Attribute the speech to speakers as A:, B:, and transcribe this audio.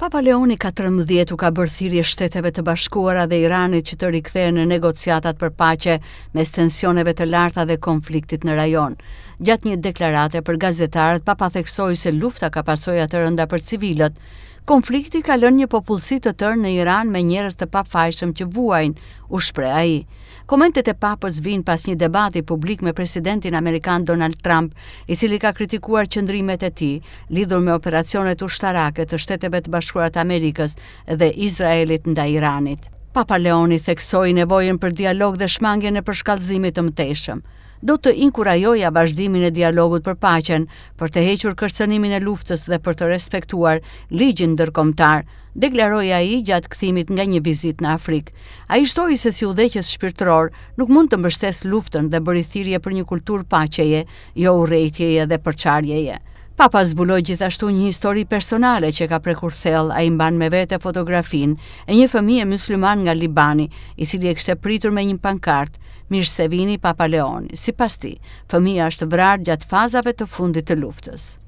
A: Papa Leoni XIV u ka bërë thirrje Shteteve të Bashkuara dhe Iranit që të rikthehen në negociatat për paqe mes tensioneve të larta dhe konfliktit në rajon. Gjatë një deklarate për gazetarët, Papa theksoi se lufta ka pasoja të rënda për civilët. Konflikti ka lënë një popullsi të tërë në Iran me njerëz të pafajshëm që vuajnë, u shpreh ai. Komentet e Papës vijnë pas një debati publik me presidentin amerikan Donald Trump, i cili ka kritikuar qëndrimet e tij lidhur me operacionet ushtarake të Shteteve të Bashkuara të Amerikës dhe Izraelit ndaj Iranit. Papa Leoni theksoi nevojën për dialog dhe shmangjen e përshkallëzimit të mëtejshëm. Do të inkurajoja vazhdimin e dialogut për paqen, për të hequr kërcënimin e luftës dhe për të respektuar ligjin ndërkombëtar, deklaroi ai gjatë kthimit nga një vizitë në Afrikë. Ai shtoi se si udhëheqës shpirtëror nuk mund të mbështesë luftën dhe bëri thirrje për një kulturë paqeje, jo urrejtjeje dhe përçarjeje. Papa zbuloi gjithashtu një histori personale që ka prekur thellë. Ai mban me vete fotografinë e një fëmijë mysliman nga Libani, i cili e kishte pritur me një pankartë: Mirë se vini Papa Leoni. Sipas tij, fëmia është vrarë gjatë fazave të fundit të luftës.